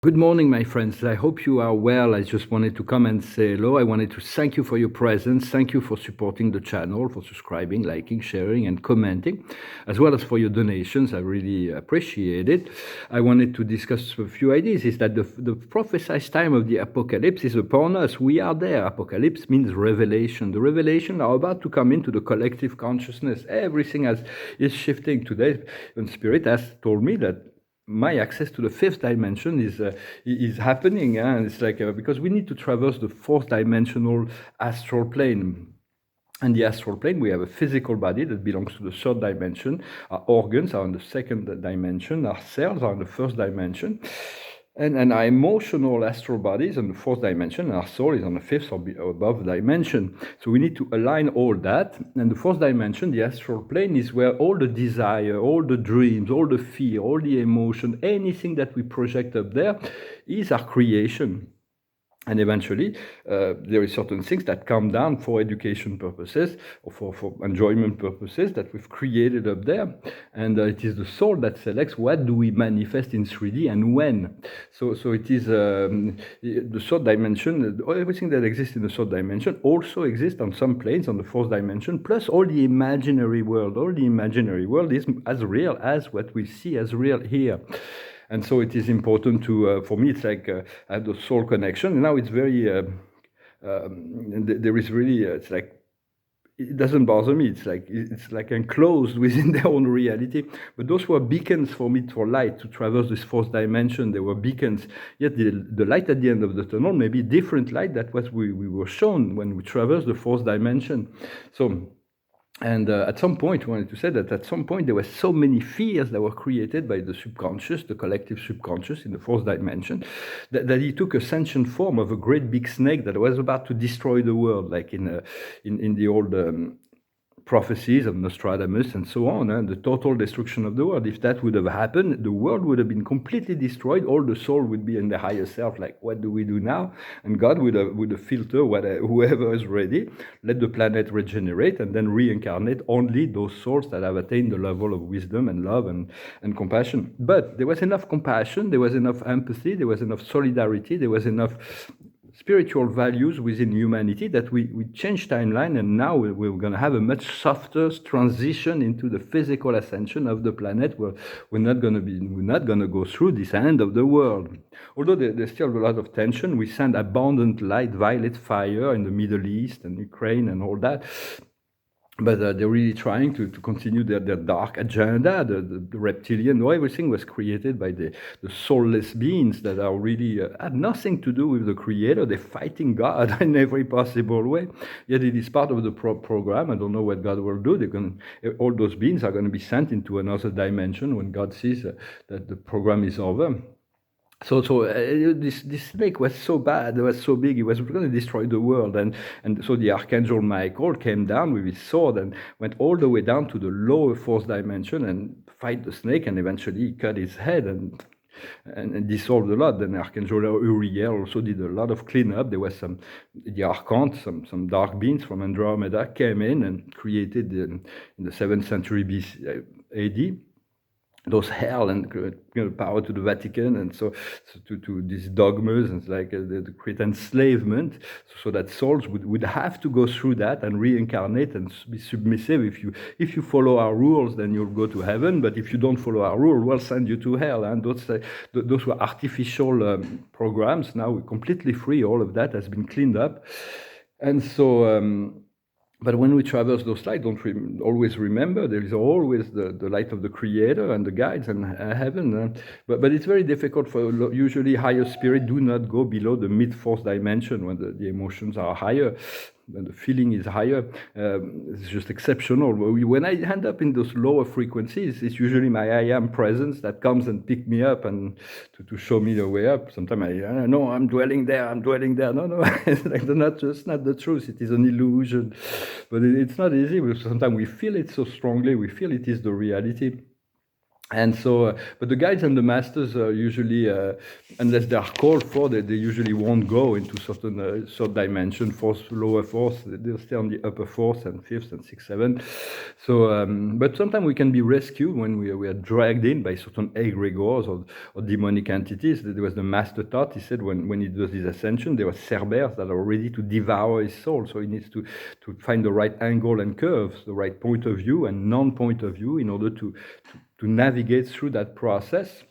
Good morning, my friends. I hope you are well. I just wanted to come and say hello. I wanted to thank you for your presence. Thank you for supporting the channel, for subscribing, liking, sharing, and commenting, as well as for your donations. I really appreciate it. I wanted to discuss a few ideas. Is that the prophesied time of the apocalypse is upon us. We are there. Apocalypse means revelation. The revelation are about to come into the collective consciousness. Everything is shifting today. And Spirit has told me that my access to the fifth dimension is happening, and it's like because we need to traverse the fourth dimensional astral plane. And the astral plane, we have a physical body that belongs to the third dimension. Our organs are in the second dimension. Our cells are in the first dimension. And our emotional astral body is on the fourth dimension, and our soul is on the fifth or above dimension. So we need to align all that. And the fourth dimension, the astral plane, is where all the desire, all the dreams, all the fear, all the emotion, anything that we project up there is our creation. And eventually, there is certain things that come down for education purposes or for enjoyment purposes that we've created up there. And it is the soul that selects what do we manifest in 3D and when. So it is the third dimension. Everything that exists in the third dimension also exists on some planes on the fourth dimension, plus all the imaginary world. All the imaginary world is as real as what we see as real here. And so it is important to, for me, it's like I have the soul connection. And now it's very, there is really, it's like, it doesn't bother me. It's like enclosed within their own reality. But those were beacons for me for light to traverse this fourth dimension. They were beacons. Yet the light at the end of the tunnel may be different light than what we were shown when we traversed the fourth dimension. So. And at some point, I wanted to say that at some point there were so many fears that were created by the subconscious, the collective subconscious in the fourth dimension, that he took a sentient form of a great big snake that was about to destroy the world, like in the old prophecies of Nostradamus and so on, the total destruction of the world. If that would have happened, the world would have been completely destroyed. All the soul would be in the higher self, like, what do we do now? And God would have filter whoever is ready, let the planet regenerate, and then reincarnate only those souls that have attained the level of wisdom and love and compassion. But there was enough compassion, there was enough empathy, there was enough solidarity, there was enough spiritual values within humanity that we changed timeline, and now we're going to have a much softer transition into the physical ascension of the planet, where we're not going to go through this end of the world. Although there's still a lot of tension, we send abundant light, violet fire in the Middle East and Ukraine and all that. But they're really trying to continue their dark agenda. The reptilian, everything was created by the soulless beings that are really have nothing to do with the creator. They're fighting God in every possible way. Yet it is part of the program. I don't know what God will do. All those beings are going to be sent into another dimension when God sees that the program is over. So this snake was so bad, it was so big, it was going to destroy the world. And so the Archangel Michael came down with his sword and went all the way down to the lower fourth dimension and fight the snake, and eventually he cut his head and dissolved a lot. Then Archangel Uriel also did a lot of cleanup. There was the Archons, some dark beings from Andromeda came in and created in the 7th century BC, AD, those hell and power to the Vatican, and so to these dogmas, and it's like the create enslavement, so that souls would have to go through that and reincarnate and be submissive. If you follow our rules, then you'll go to heaven, but if you don't follow our rule, we'll send you to hell. And those were artificial programs. Now we're completely free. All of that has been cleaned up, and so. But when we traverse those lights, don't always remember there is always the light of the Creator and the guides and heaven. But it's very difficult for usually higher spirit do not go below the mid-fourth dimension when the emotions are higher. When the feeling is higher, it's just exceptional. When I end up in those lower frequencies, it's usually my I am presence that comes and pick me up and to show me the way up. Sometimes I know I'm dwelling there. No, it's like just not the truth. It is an illusion, but it's not easy. Sometimes we feel it so strongly. We feel it is the reality. And so, but the guides and the masters usually, unless they are called for, they usually won't go into certain third dimension, fourth, lower fourth. They'll stay on the upper fourth and fifth and sixth, seventh. So, but sometimes we can be rescued when we are dragged in by certain egregores or demonic entities. There was the master taught. He said when he does his ascension, there were Cerbers that are ready to devour his soul. So he needs to find the right angle and curves, the right point of view and non-point of view in order to navigate through that process.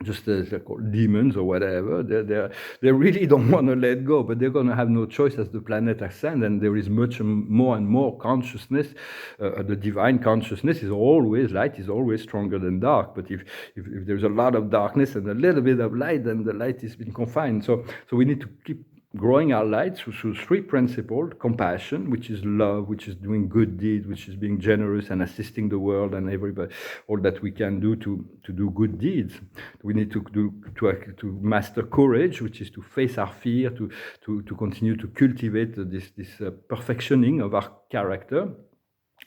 Just as they're called demons or whatever, they really don't want to let go, but they're going to have no choice as the planet ascends, and there is much more and more consciousness. The divine consciousness is always light, is always stronger than dark. But if there's a lot of darkness and a little bit of light, then the light is been confined. So we need to keep growing our light through three principles: compassion, which is love, which is doing good deeds, which is being generous and assisting the world and everybody, all that we can do to do good deeds. We need to master courage, which is to face our fear, to continue to cultivate this perfectioning of our character.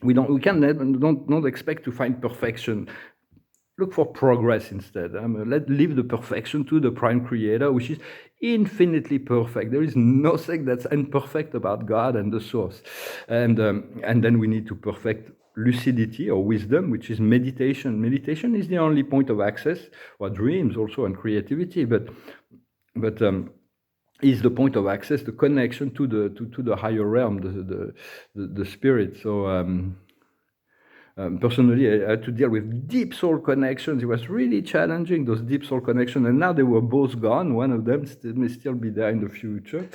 We don't expect to find perfection. Look for progress instead. Let's leave the perfection to the prime creator, which is infinitely perfect. There is nothing that's imperfect about God and the source. And then we need to perfect lucidity or wisdom, which is meditation. Meditation is the only point of access, or dreams also, and creativity, but is the point of access, the connection to the higher realm, the spirit. So personally, I had to deal with deep soul connections. It was really challenging, those deep soul connections. And now they were both gone. One of them may still be there in the future.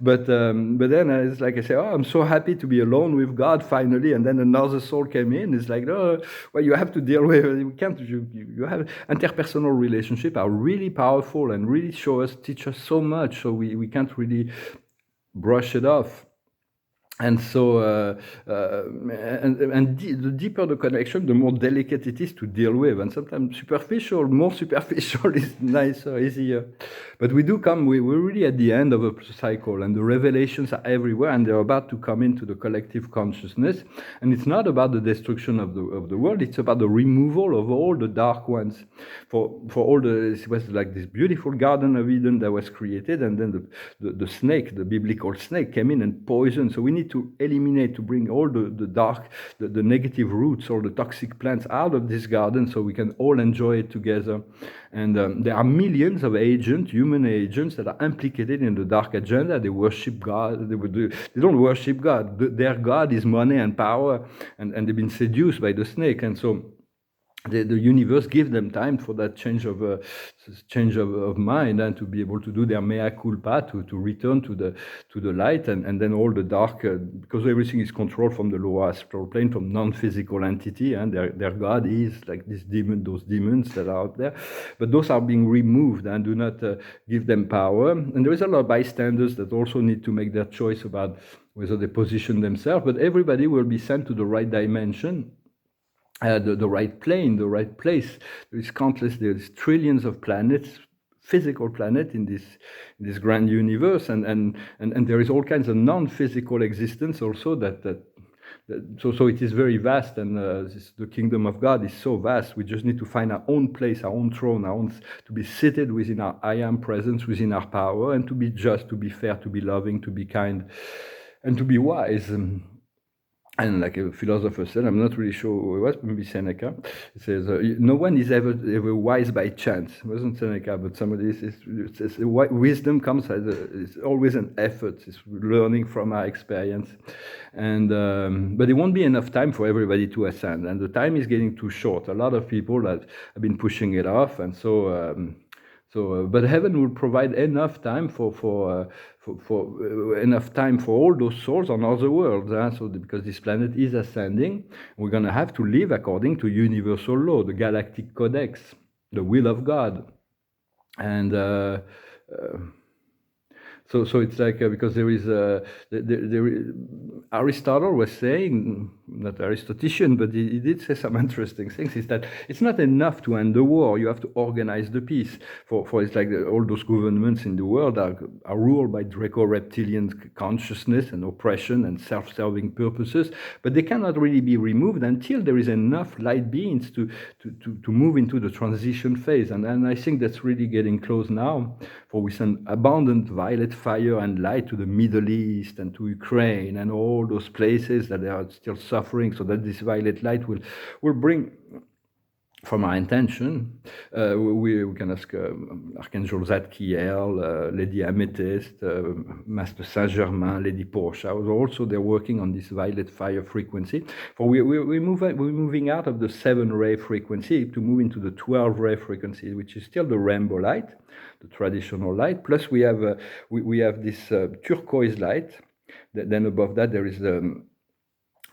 But then it's like I say, oh, I'm so happy to be alone with God finally. And then another soul came in. It's like, oh, well, you have to deal with it. You can't, you have interpersonal relationships are really powerful and really teach us so much. So we can't really brush it off. And so, the deeper the connection, the more delicate it is to deal with. And sometimes more superficial is nicer, easier. But we're really at the end of a cycle, and the revelations are everywhere, and they're about to come into the collective consciousness. And it's not about the destruction of the world, it's about the removal of all the dark ones. It was like this beautiful Garden of Eden that was created, and then the snake, the biblical snake, came in and poisoned. So we need to eliminate, to bring all the dark, the negative roots, all the toxic plants out of this garden so we can all enjoy it together. And there are millions of human agents that are implicated in the dark agenda. They worship God. They don't worship God. Their God is money and power, and they've been seduced by the snake. And so the universe gives them time for that change of mind, and to be able to do their mea culpa, to return to the light, and then all the dark, because everything is controlled from the lower astral plane, from non-physical entity, and their God is like those demons that are out there, but those are being removed and do not give them power. And there is a lot of bystanders that also need to make their choice about whether they position themselves, but everybody will be sent to the right dimension. The right plane, the right place. There's trillions of planets, physical planet in this grand universe, and there is all kinds of non-physical existence also so it is very vast, and the kingdom of God is so vast. We just need to find our own place, our own throne, to be seated within our I am presence, within our power, and to be just, to be fair, to be loving, to be kind, and to be wise. And like a philosopher said, I'm not really sure who it was, maybe Seneca. It says, no one is ever wise by chance. It wasn't Seneca, but somebody says wisdom comes it's always an effort. It's learning from our experience. And but it won't be enough time for everybody to ascend. And the time is getting too short. A lot of people have been pushing it off. And but heaven will provide enough time for enough time for all those souls on other worlds. So because this planet is ascending, we're going to have to live according to universal law, the galactic codex, the will of God. And So it's like because there is Aristotle was saying, not Aristotician, but he did say some interesting things. Is that it's not enough to end the war; you have to organize the peace. For it's like all those governments in the world are ruled by Draco-reptilian consciousness and oppression and self-serving purposes, but they cannot really be removed until there is enough light beings to move into the transition phase. And I think that's really getting close now, for with an abundant violet fire and light to the Middle East and to Ukraine and all those places that are still suffering, so that this violet light will bring, from our intention, we can ask Archangel Zadkiel, Lady Amethyst, Master Saint Germain, Lady Portia. Also, they're working on this violet fire frequency. For we're moving out of the 7-ray frequency to move into the 12-ray frequency, which is still the rainbow light, the traditional light. Plus, we have this turquoise light. Then above that, there is the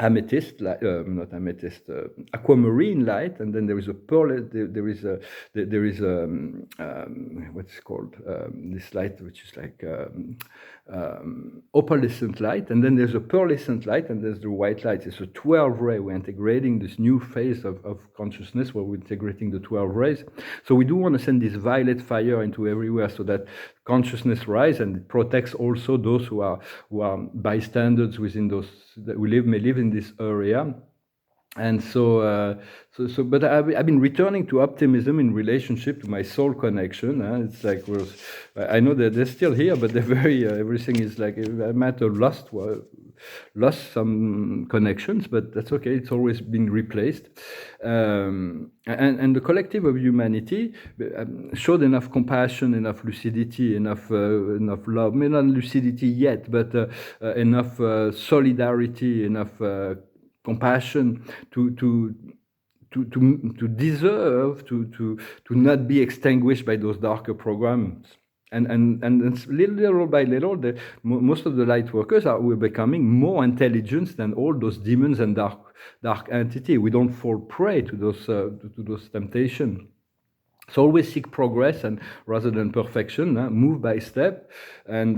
amethyst, not amethyst, aquamarine light, and then there is a pearl. There is what's called this light, which is like opalescent light, and then there's a pearlescent light, and there's the white light. It's a 12-ray. We're integrating this new phase of consciousness where we're integrating the 12 rays. So we do want to send this violet fire into everywhere, so that consciousness rise, and it protects also those who are bystanders within those that may live in this area. And but I've been returning to optimism in relationship to my soul connection. It's like I know that they're still here, but they're very everything is like I might have lost some connections, but that's okay. It's always been replaced. And the collective of humanity showed enough compassion, enough lucidity, enough love. Maybe not lucidity yet, but enough solidarity, enough compassion to deserve to not be extinguished by those darker programs. And little by little, most of the light workers we're becoming more intelligent than all those demons and dark entity. We don't fall prey to those temptations. So always seek progress, and rather than perfection, move by step. And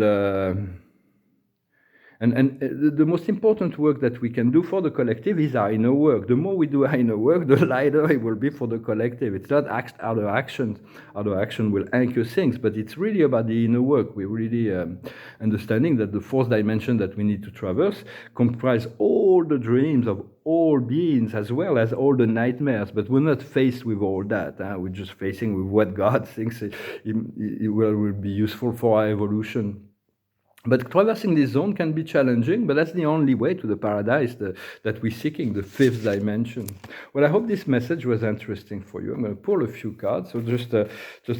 the most important work that we can do for the collective is our inner work. The more we do our inner work, the lighter it will be for the collective. It's not other actions. Other action will anchor things, but it's really about the inner work. We're really understanding that the 4th dimension that we need to traverse comprise all the dreams of all beings, as well as all the nightmares. But we're not faced with all that. We're just facing with what God thinks it will be useful for our evolution. But traversing this zone can be challenging, but that's the only way to the paradise that we're seeking, the 5th dimension. Well, I hope this message was interesting for you. I'm going to pull a few cards, so just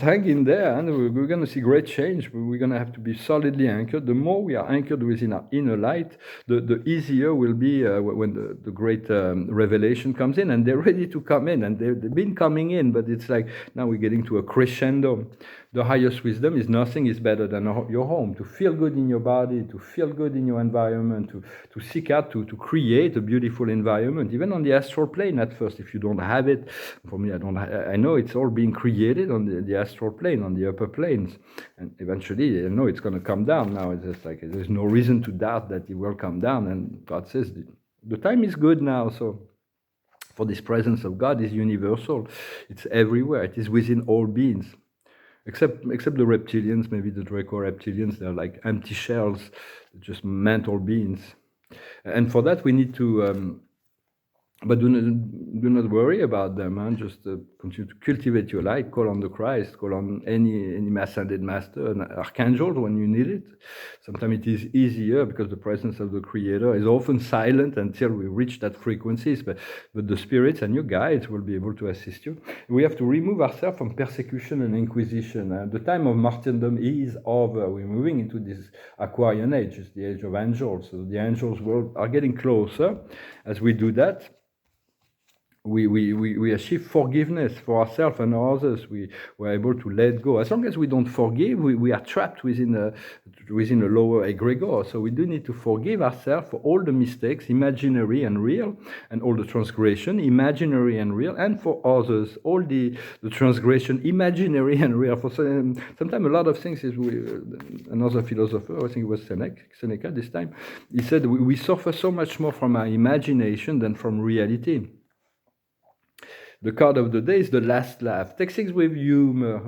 hang in there, and we're going to see great change. We're going to have to be solidly anchored. The more we are anchored within our inner light, the easier will be when the great revelation comes in, and they're ready to come in, and they've been coming in, but it's like now we're getting to a crescendo. The highest wisdom is nothing is better than your home, to feel good in your body, to feel good in your environment, to seek out to create a beautiful environment, even on the astral plane at first. If you don't have it, for me, I know it's all being created on the astral plane, on the upper planes. And eventually, I know it's going to come down now. It's just like there's no reason to doubt that it will come down. And God says the time is good now. So for this presence of God is universal. It's everywhere. It is within all beings. Except the reptilians, maybe the Draco-reptilians, they're like empty shells, just mental beings. And for that we need to, but do not worry about them. Just continue to cultivate your light, call on the Christ, call on any ascended master, an archangel when you need it. Sometimes it is easier because the presence of the Creator is often silent until we reach that frequencies, but the spirits and your guides will be able to assist you. We have to remove ourselves from persecution and inquisition. The time of martyrdom is over. We're moving into this Aquarian age. It's the age of angels. So the angels are getting closer. As we do that, we achieve forgiveness for ourselves and others. We're able to let go. As long as we don't forgive, we are trapped within within a lower egregore. So we do need to forgive ourselves for all the mistakes, imaginary and real, and all the transgression, imaginary and real, and for others, all the transgression, imaginary and real. For sometimes a lot of things is another philosopher, I think it was Seneca this time, he said we suffer so much more from our imagination than from reality. The card of the day is the last laugh. Take things with humor.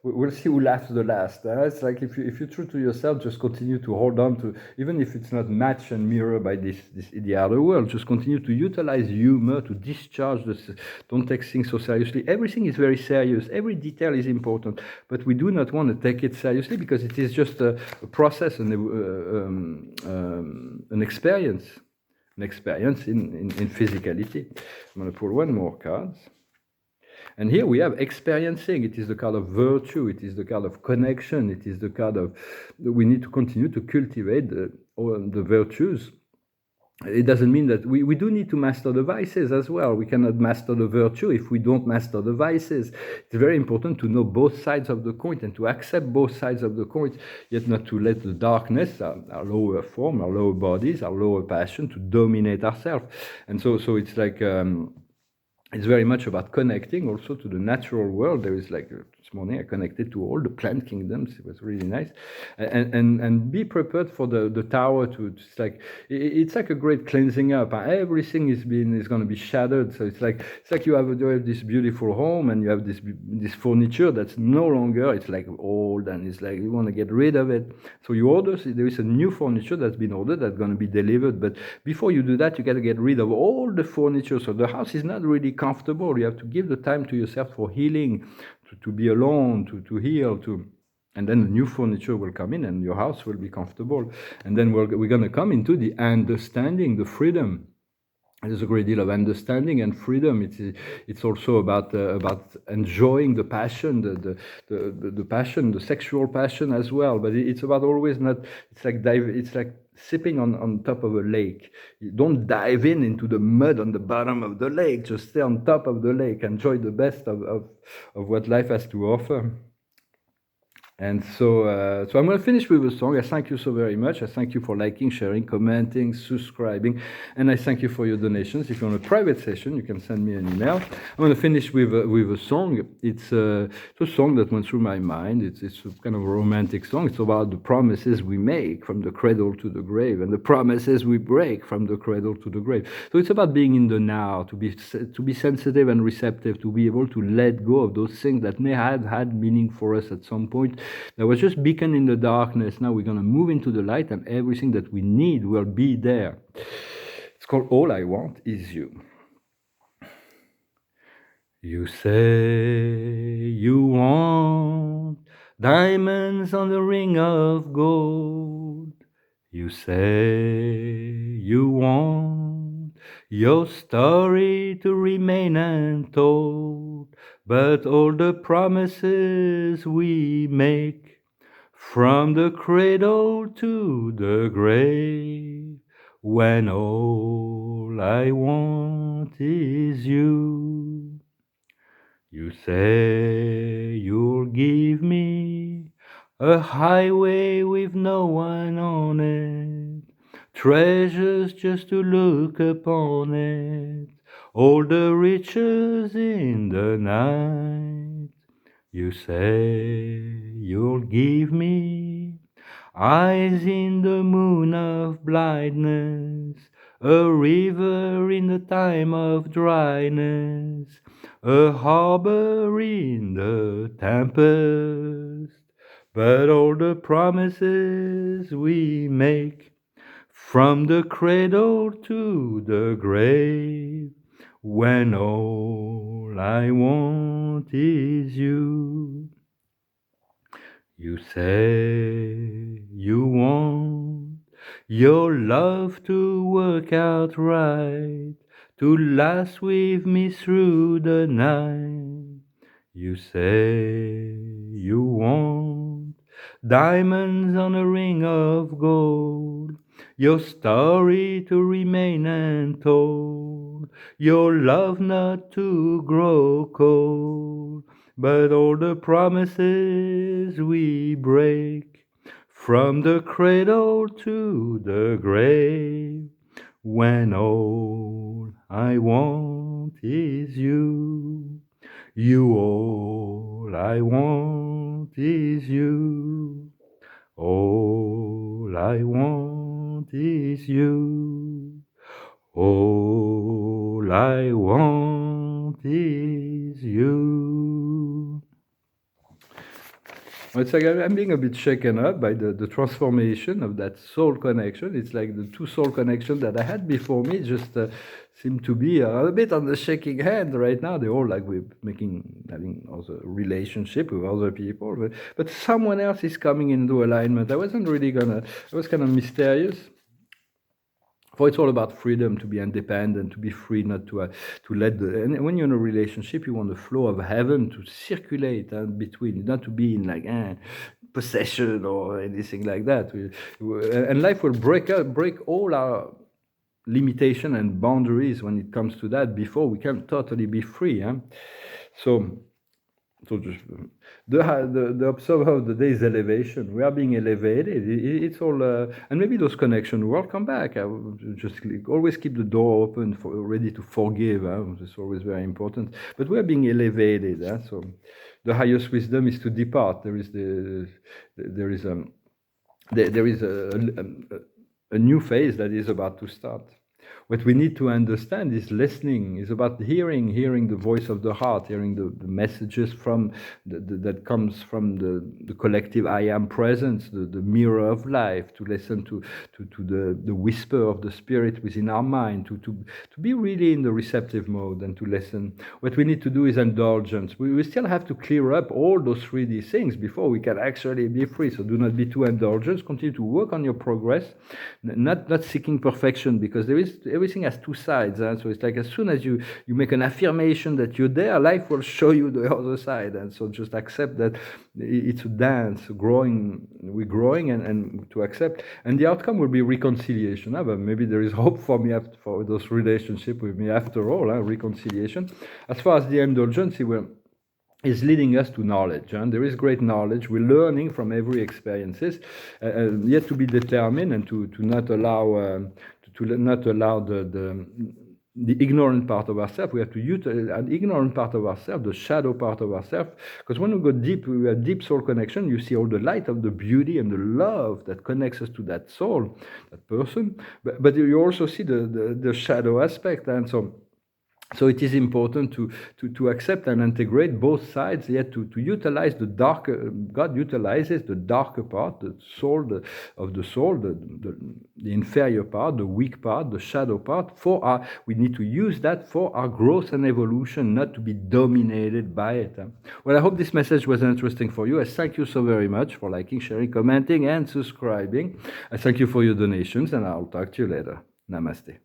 We'll see who laughs the last. It's like if you're true to yourself, just continue to hold on to, even if it's not matched and mirrored by the other world, just continue to utilize humor to discharge this. Don't take things so seriously. Everything is very serious. Every detail is important, but we do not want to take it seriously because it is just a process and an experience. An experience in physicality. I'm going to pull one more card. And here we have experiencing. It is the card of virtue. It is the card of connection. It is the card of, we need to continue to cultivate the virtues. It doesn't mean that we do need to master the vices as well. We cannot master the virtue if we don't master the vices. It's very important to know both sides of the coin and to accept both sides of the coin, yet not to let the darkness, our lower form, our lower bodies, our lower passion, to dominate ourselves. And so it's like, it's very much about connecting also to the natural world. There is like this morning I connected to all the plant kingdoms. It was really nice, and be prepared for the tower to. It's like a great cleansing up. Everything is going to be shattered. So it's like you have this beautiful home and you have this furniture that's no longer. It's like old and it's like you want to get rid of it. So you order. There is a new furniture that's been ordered that's going to be delivered. But before you do that, you got to get rid of all the furniture. So the house is not really comfortable. You have to give the time to yourself for healing, to be alone, to heal, and then the new furniture will come in and your house will be comfortable. And then we're going to come into the understanding, the freedom. There's a great deal of understanding and freedom. It's also about enjoying the passion, the passion, the sexual passion as well. But it's about always not. It's like sipping on top of a lake. You don't dive into the mud on the bottom of the lake. Just stay on top of the lake. Enjoy the best of what life has to offer. And so I'm going to finish with a song. I thank you so very much. I thank you for liking, sharing, commenting, subscribing, and I thank you for your donations. If you want a private session, you can send me an email. I'm going to finish with a song. It's a song that went through my mind. It's a kind of a romantic song. It's about the promises we make from the cradle to the grave, and the promises we break from the cradle to the grave. So it's about being in the now, to be sensitive and receptive, to be able to let go of those things that may have had meaning for us at some point. There was just beacon in the darkness. Now we're going to move into the light and everything that we need will be there. It's called All I Want Is You. You say you want diamonds on the ring of gold. You say you want your story to remain untold. But all the promises we make from the cradle to the grave, when all I want is you. You say you'll give me a highway with no one on it, treasures just to look upon it, all the riches in the night. You say you'll give me eyes in the moon of blindness, a river in the time of dryness, a harbor in the tempest. But all the promises we make from the cradle to the grave, when all I want is you. You say you want your love to work out right, to last with me through the night. You say you want diamonds on a ring of gold, your story to remain untold, your love not to grow cold. But all the promises we break from the cradle to the grave, when all I want is you. You, all I want is you. All I want is you. All I want is you. It's like I'm being a bit shaken up by the transformation of that soul connection. It's like the two soul connections that I had before me just seem to be a bit on the shaking hand right now. They're all like we're having also a relationship with other people, but someone else is coming into alignment. I wasn't really it was kind of mysterious. For it's all about freedom, to be independent, to be free, not to let and when you're in a relationship, you want the flow of heaven to circulate between, not to be in like possession or anything like that. And life will break all our limitation and boundaries when it comes to that before we can totally be free. So just the observer of the day is elevation. We are being elevated. It's all, and maybe those connections will come back. I would just always keep the door open, ready to forgive. It's always very important. But we are being elevated. So the highest wisdom is to depart. There is a new phase that is about to start. What we need to understand is listening, is about hearing the voice of the heart, hearing the messages from that comes from the collective I am presence, the mirror of life, to listen to the whisper of the spirit within our mind, to be really in the receptive mode and to listen. What we need to do is indulgence. We still have to clear up all those 3D things before we can actually be free. So do not be too indulgent. Continue to work on your progress, not seeking perfection, because everything has two sides. So it's like as soon as you make an affirmation that you're there, life will show you the other side. And so just accept that it's a dance, we're growing and to accept. And the outcome will be reconciliation. But maybe there is hope for me for those relationships with me after all, reconciliation. As far as the indulgence, is leading us to knowledge. There is great knowledge. We're learning from every experiences, yet to be determined and to not allow the ignorant part of ourselves. We have to utilize an ignorant part of ourselves, the shadow part of ourselves, because when we go deep, we have deep soul connection. You see all the light of the beauty and the love that connects us to that soul, that person. But you also see the shadow aspect, and so it is important to accept and integrate both sides, yet to utilize the darker. God utilizes the darker part, the soul of the soul, the inferior part, the weak part, the shadow part. We need to use that for our growth and evolution, not to be dominated by it. Well, I hope this message was interesting for you. I thank you so very much for liking, sharing, commenting, and subscribing. I thank you for your donations, and I'll talk to you later. Namaste.